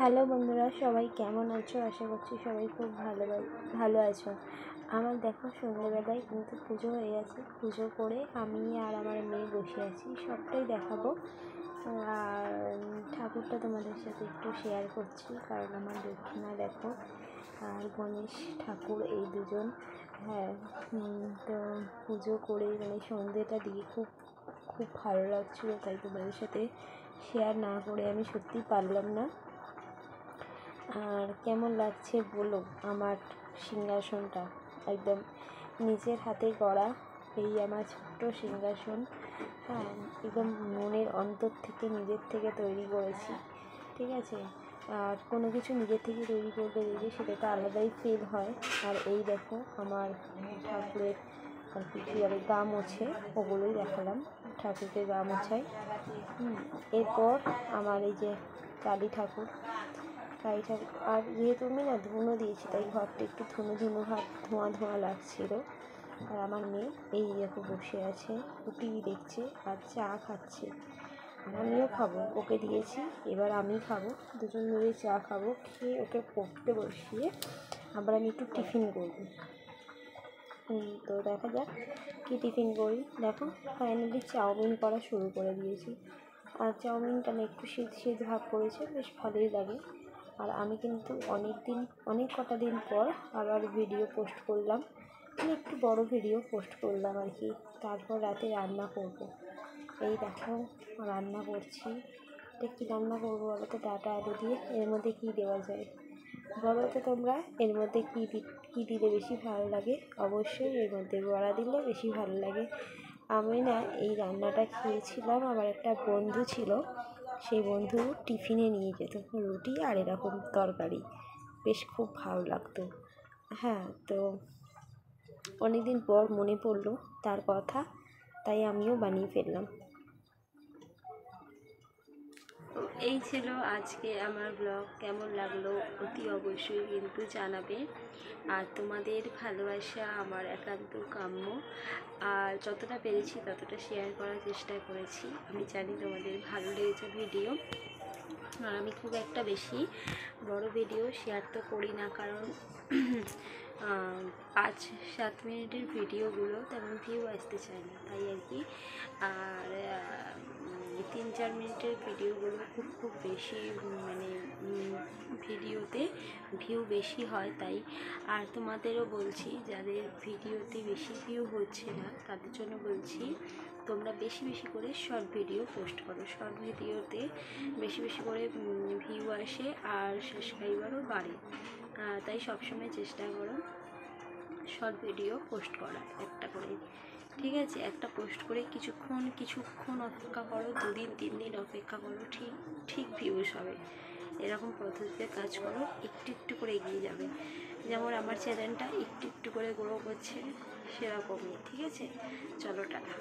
Hello বন্ধুরা, সবাই কেমন আছো? আশা করছি সবাই খুব ভালো আছো। আমার দেখো সন্ধ্যেবেলায় কিন্তু পুজো হয়ে গেছে। পুজো করে আমি আর আমার মেয়ে বসে আছি, সবটাই দেখাবো। আর ঠাকুরটা তোমাদের সাথে একটু শেয়ার করছি, কারণ আমার দক্ষিণা দেখো আর গণেশ ঠাকুর এই দুজন। হ্যাঁ, তো পুজো করে মানে সন্ধ্যেটা দিয়ে খুব খুব ভালো লাগছিলো, তাই তোমাদের সাথে শেয়ার না করে আমি সত্যিই পারলাম না। আর কেমন লাগছে বলো আমার সিংহাসনটা, একদম নিজের হাতে গড়া এই আমার ছোট্ট সিংহাসন। হ্যাঁ, একদম মনের অন্তর থেকে নিজের থেকে তৈরি করেছি, ঠিক আছে। আর কোনো কিছু নিজের থেকে তৈরি করতে দেখি সেটা একটা আলাদাই ফিল হয়। আর এই দেখো আমার ঠাকুরের আর কি কী বলে গা মোছে, ওগুলোই দেখালাম, ঠাকুরকে গা মোছাই। এরপর আমার এই যে কালী ঠাকুর। আর যেহেতু আমি না ধুনো দিয়েছি, তাই ঘরটা একটু ধোঁয়া লাগছিল। আর আমার মেয়ে এই দেখো বসে আছে, ও টিভি দেখছে আর চা খাচ্ছে। আর আমিও খাবো, ওকে দিয়েছি, এবার আমি খাবো, দুজন মিলে চা খাবো। খেয়ে ওকে পড়তে বসিয়ে আবার আমি একটু টিফিন করবো। তো দেখা যাক কী টিফিন করি। দেখো ফাইনালি চাউমিন করা শুরু করে দিয়েছি। আর চাউমিনটা না একটু শীত ভাব করেছে, বেশ ভালোই লাগে। আর আমি কিন্তু অনেক কটা দিন পর আবার ভিডিও পোস্ট করলাম, মানে একটু বড় ভিডিও পোস্ট করলাম আর কি। তারপর রাতে রান্না করব। এই দেখো রান্না করছি। এটা কী রান্না করবো বলো তো? ডাঁটা আলু দিয়ে। এর মধ্যে কী দেওয়া যায় বলো তো তোমরা? এর মধ্যে কী দিলে বেশি ভালো লাগে? অবশ্যই এর মধ্যে বড়া দিলে বেশি ভালো লাগে। আমি না এই রান্নাটা খেয়েছিলাম, আমার একটা বন্ধু ছিল, সেই বন্ধু টিফিনে নিয়ে যেত রুটি আর এরকম তরকারি, বেশ খুব ভালো লাগতো। হ্যাঁ, তো অনেক দিন পর মনে পড়লো তার কথা, তাই আমিও বানিয়ে ফেললাম। এই ছিল আজকে আমার ব্লগ। কেমন লাগলো অতি অবশ্যই কিন্তু জানাবে। আর তোমাদের ভালোবাসা আমার একান্ত কাম্য। আর যতটা পেরেছি ততটা শেয়ার করার চেষ্টা করেছি। আমি জানি তোমাদের ভালো লেগেছে ভিডিও। আর আমি খুব একটা বেশি বড় ভিডিও শেয়ার তো করি না, কারণ 5-7 মিনিটের ভিডিওগুলো তেমন ভিউ আসতে চায় না, তাই আর কি। আর 3-4 মিনিটের ভিডিওগুলো খুব বেশি মানে ভিডিওতে ভিউ বেশি হয়, তাই। আর তোমাদেরও বলছি, যাদের ভিডিওতে বেশি ভিউ হচ্ছে না তাদের জন্য বলছি, তোমরা বেশি করে শর্ট ভিডিও পোস্ট করো। শর্ট ভিডিওতে বেশি করে ভিউ আসে আর সাবস্ক্রাইবারও বাড়ে। তাই সবসময় চেষ্টা করো শর্ট ভিডিও পোস্ট করার, একটা করে, ঠিক আছে। একটা পোস্ট করে কিছুক্ষণ অপেক্ষা করো, 2-3 দিন অপেক্ষা করো, ঠিক ভিউজ হবে। এরকম পদ্ধতিতে কাজ করো, একটু করে এগিয়ে যাবে। যেমন আমার চ্যানেলটা একটু করে গ্রো করছে, সেরকমই, ঠিক আছে। চলো টাটা।